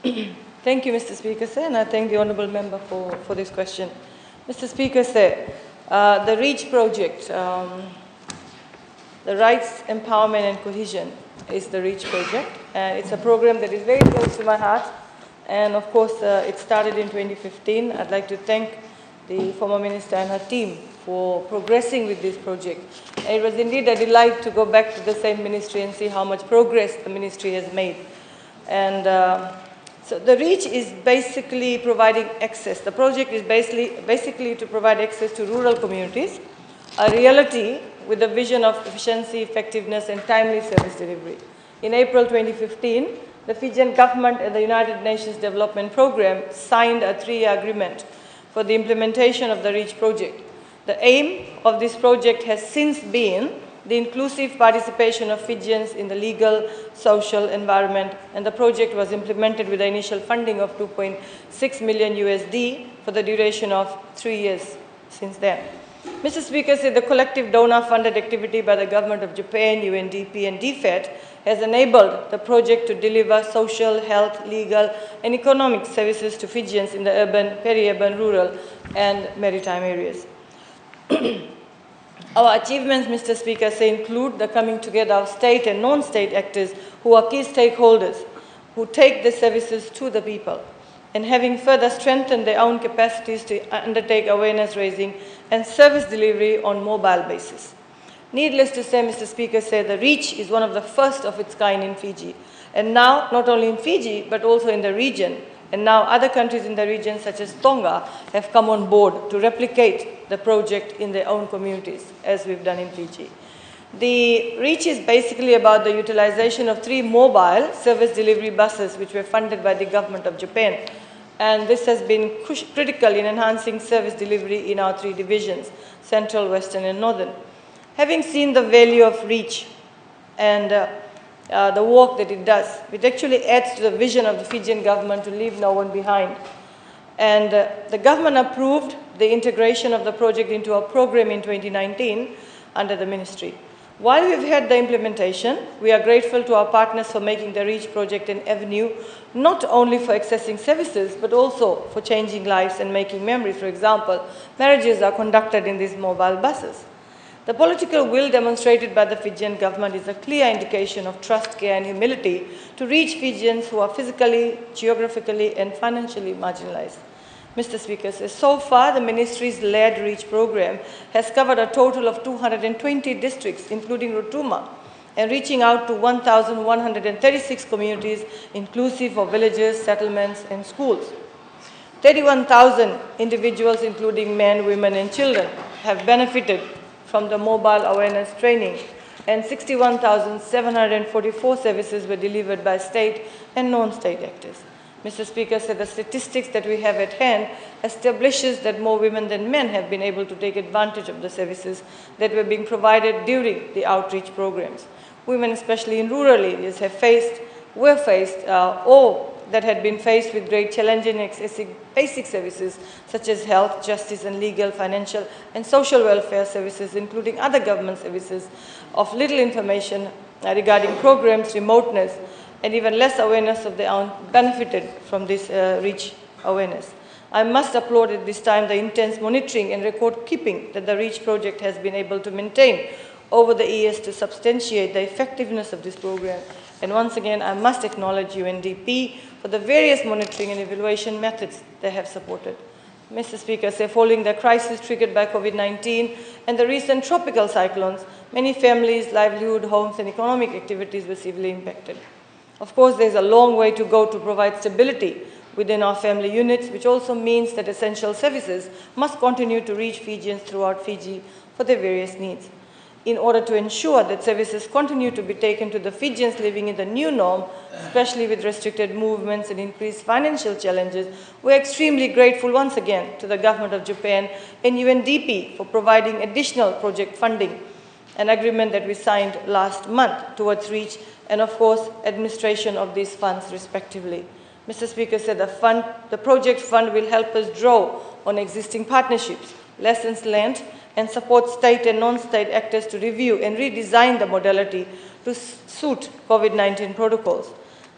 Thank you, Mr. Speaker, sir, and I thank the Honourable Member for this question. Mr. Speaker, sir, the REACH project, the Rights, Empowerment and Cohesion is the REACH project. It's a program that is very close to my heart, and of course it started in 2015. I'd like to thank the former Minister and her team for progressing with this project. And it was indeed a delight to go back to the same ministry and see how much progress the ministry has made. And so the REACH is basically providing access. The project is basically to provide access to rural communities, a reality with a vision of efficiency, effectiveness and timely service delivery. In April 2015, the Fijian government and the United Nations Development Programme signed a 3-year agreement for the implementation of the REACH project. The aim of this project has since been the inclusive participation of Fijians in the legal, social environment, and the project was implemented with the initial funding of $2.6 million USD for the duration of 3 years since then. Mr. Speaker, said the collective donor-funded activity by the Government of Japan, UNDP and DFAT has enabled the project to deliver social, health, legal and economic services to Fijians in the urban, peri-urban, rural and maritime areas. Our achievements, Mr. Speaker, include the coming together of state and non-state actors who are key stakeholders who take the services to the people, and having further strengthened their own capacities to undertake awareness raising and service delivery on mobile basis. Needless to say, Mr. Speaker, the REACH is one of the first of its kind in Fiji, and now not only in Fiji but also in the region. And now other countries in the region, such as Tonga, have come on board to replicate the project in their own communities, as we've done in Fiji. The REACH is basically about the utilization of 3 mobile service delivery buses which were funded by the Government of Japan. And this has been critical in enhancing service delivery in our 3 divisions, Central, Western and Northern. Having seen the value of REACH and the work that it does, it actually adds to the vision of the Fijian government to leave no one behind. And the government approved the integration of the project into a program in 2019 under the ministry. While we've had the implementation, we are grateful to our partners for making the REACH project an avenue not only for accessing services but also for changing lives and making memories. For example, marriages are conducted in these mobile buses. The political will demonstrated by the Fijian government is a clear indication of trust, care and humility to reach Fijians who are physically, geographically and financially marginalized. Mr. Speaker, so far the ministry's led REACH program has covered a total of 220 districts, including Rotuma, and reaching out to 1,136 communities, inclusive of villages, settlements and schools. 31,000 individuals, including men, women and children, have benefited from the mobile awareness training, and 61,744 services were delivered by state and non-state actors. Mr. Speaker, the statistics that we have at hand establishes that more women than men have been able to take advantage of the services that were being provided during the outreach programs. Women, especially in rural areas, were faced or that had been faced with great challenge in accessing basic services such as health, justice and legal, financial and social welfare services, including other government services, of little information regarding programs, remoteness, and even less awareness of their own, benefited from this REACH awareness. I must applaud at this time the intense monitoring and record keeping that the REACH project has been able to maintain over the years to substantiate the effectiveness of this program. And once again, I must acknowledge UNDP for the various monitoring and evaluation methods they have supported. Mr. Speaker, following the crisis triggered by COVID-19 and the recent tropical cyclones, many families, livelihood, homes and economic activities were severely impacted. Of course, there is a long way to go to provide stability within our family units, which also means that essential services must continue to reach Fijians throughout Fiji for their various needs. In order to ensure that services continue to be taken to the Fijians living in the new norm, especially with restricted movements and increased financial challenges, we are extremely grateful once again to the Government of Japan and UNDP for providing additional project funding, an agreement that we signed last month towards REACH, and of course, administration of these funds respectively. Mr. Speaker, the project fund will help us draw on existing partnerships, lessons learned, and support state and non-state actors to review and redesign the modality to suit COVID-19 protocols.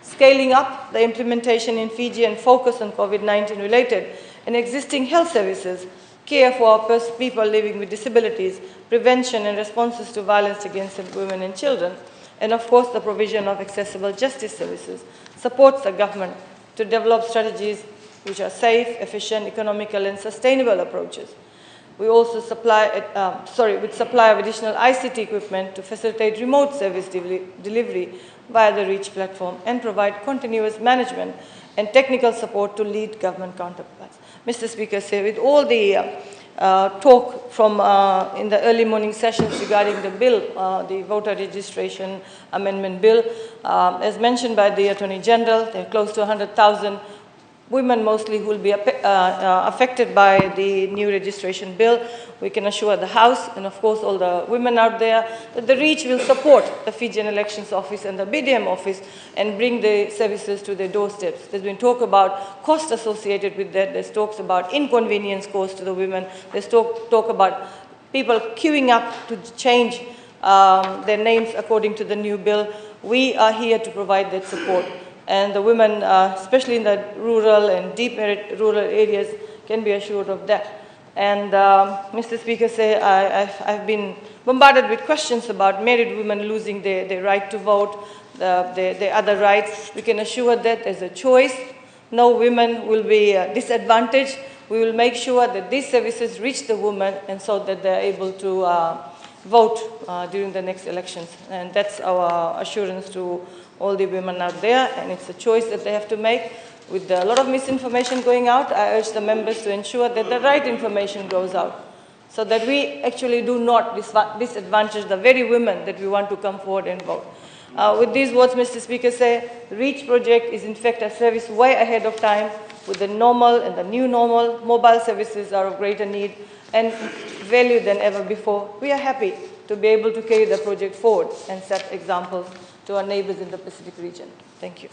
scaling up the implementation in Fiji and focus on COVID-19 related and existing health services, care for our people living with disabilities, prevention and responses to violence against women and children, and of course the provision of accessible justice services, supports the government to develop strategies which are safe, efficient, economical and sustainable approaches. We also supply of additional ICT equipment to facilitate remote service delivery via the REACH platform and provide continuous management and technical support to lead government counterparts. Mr. Speaker, with all the talk from in the early morning sessions regarding the bill, the voter registration amendment bill, as mentioned by the Attorney General, there are close to 100,000 women mostly who will be affected by the new registration bill. We can assure the House and of course all the women out there that the REACH will support the Fijian Elections Office and the BDM Office and bring the services to their doorsteps. There's been talk about cost associated with that. There's talks about inconvenience caused to the women. There's talk about people queuing up to change their names according to the new bill. We are here to provide that support. And the women, especially in the rural and deep rural areas, can be assured of that. And Mr. Speaker, I've been bombarded with questions about married women losing their right to vote, their other rights. We can assure that there's a choice. No women will be disadvantaged. We will make sure that these services reach the women and so that they're able to vote during the next elections. And that's our assurance to all the women out there, and it's a choice that they have to make. With a lot of misinformation going out, I urge the members to ensure that the right information goes out, so that we actually do not disadvantage the very women that we want to come forward and vote. With these words, Mr. Speaker, the REACH project is in fact a service way ahead of time. With the normal and the new normal, mobile services are of greater need and value than ever before. We are happy to be able to carry the project forward and set examples to our neighbors in the Pacific region. Thank you.